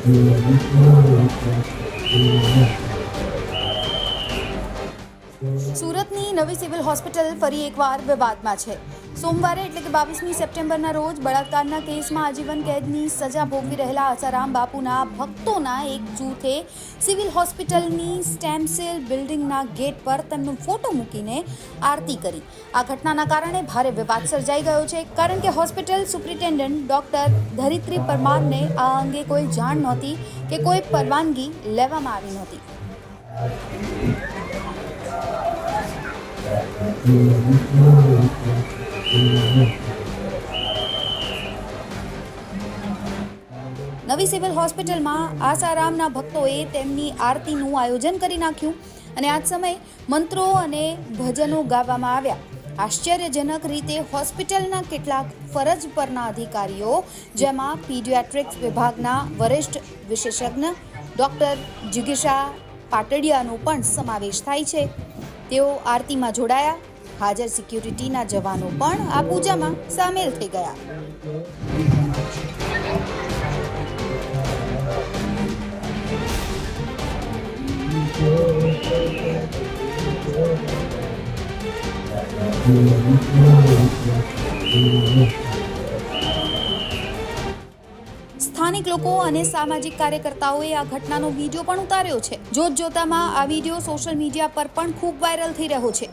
સુરતની નવી civil hospital ફરી એકવાર વિવાદમાં છે. સોમવારે એટલે કે 22મી સપ્ટેમ્બરના રોજ બળાત્કારના કેસમાં આજીવન કેદની સજા ભોગવી રહેલા આસારામ બાપુના ભક્તોના એક જૂથે સિવિલ હોસ્પિટલની સ્ટેમ સેલ બિલ્ડિંગના ગેટ પર તેમનો ફોટો મૂકીને આરતી કરી. આ ઘટનાના કારણે ભારે વિવાદ સર્જાઈ ગયો છે, કારણ કે હોસ્પિટલ સુપ્રિન્ટેન્ડન્ટ ડોક્ટર ધરિત્રી પરમારને આ અંગે કોઈ જાણ નહોતી કે કોઈ પરવાનગી લેવામાં આવી નહોતી. નવી સિવિલ હોસ્પિટલમાં આસારામના ભક્તોએ તેમની આરતીનું આયોજન કરી નાખ્યું અને આ સમયે મંત્રો અને ભજનો ગાવામાં આવ્યા. આશ્ચર્યજનક રીતે હોસ્પિટલના કેટલાક ફરજ પરના અધિકારીઓ, જેમાં પીડિયાટ્રિક્સ વિભાગના વરિષ્ઠ વિશેષજ્ઞ ડોક્ટર જિગીશા પાટડિયાનો પણ સમાવેશ થાય છે, તેઓ આરતીમાં જોડાયા. હાજર સિક્યુરિટીના જવાનો પણ આ પૂજામાં સામેલ થઈ ગયા. સ્થાનિક લોકો અને સામાજિક કાર્યકર્તાઓએ આ ઘટનાનો વિડીયો પણ ઉતાર્યો છે. જોતજોતામાં આ વિડીયો સોશિયલ મીડિયા પર પણ ખૂબ વાયરલ થઈ રહ્યો છે.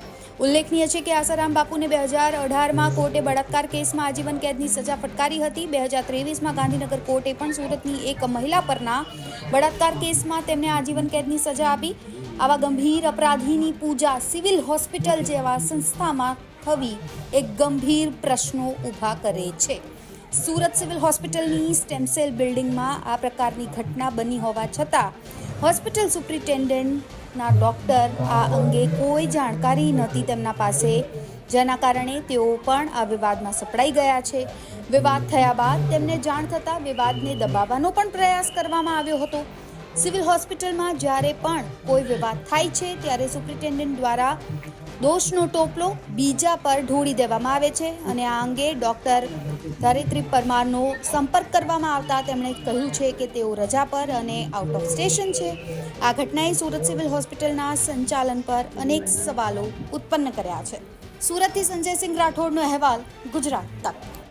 ઉલ્લેખનીય છે કે આસારામ બાપુને 2018માં કોર્ટે બળાત્કાર કેસમાં આજીવન કેદની સજા ફટકારી હતી. 2023માં ગાંધીનગર કોર્ટે પણ સુરતની એક મહિલા પરના બળાત્કાર કેસમાં તેમને આજીવન કેદની સજા આપી. આવા ગંભીર અપરાધીની પૂજા સિવિલ હોસ્પિટલ જેવા સંસ્થામાં થવી એક ગંભીર પ્રશ્નો ઊભા કરે છે. સુરત સિવિલ હોસ્પિટલની સ્ટેમ સેલ બિલ્ડિંગમાં આ પ્રકારની ઘટના બની હોવા છતાં હોસ્પિટલ સુપ્રિન્ટેન્ડન્ટના ડોક્ટર આ અંગે કોઈ જાણકારી નહોતી તેમના પાસે, જેના કારણે તેઓ પણ આ વિવાદમાં સપડાઈ ગયા છે. વિવાદ થયા બાદ તેમને જાણ થતાં વિવાદને દબાવવાનો પણ પ્રયાસ કરવામાં આવ્યો હતો. સિવિલ હોસ્પિટલમાં જ્યારે પણ કોઈ વિવાદ થાય છે ત્યારે સુપ્રિન્ટેન્ડન્ટ દ્વારા દોષનો ટોપલો બીજા પર ઢોળી દેવામાં આવે છે અને આ અંગે ડોક્ટર ધરિત્રી પરમારનો સંપર્ક કરવામાં આવતા તેમણે કહ્યું છે કે તેઓ રજા પર અને આઉટ ઓફ સ્ટેશન છે. આ ઘટનાએ સુરત સિવિલ હોસ્પિટલના સંચાલન પર અનેક સવાલો ઉત્પન્ન કર્યા છે. સુરતથી સંજયસિંહ રાઠોડનો અહેવાલ, ગુજરાત તક.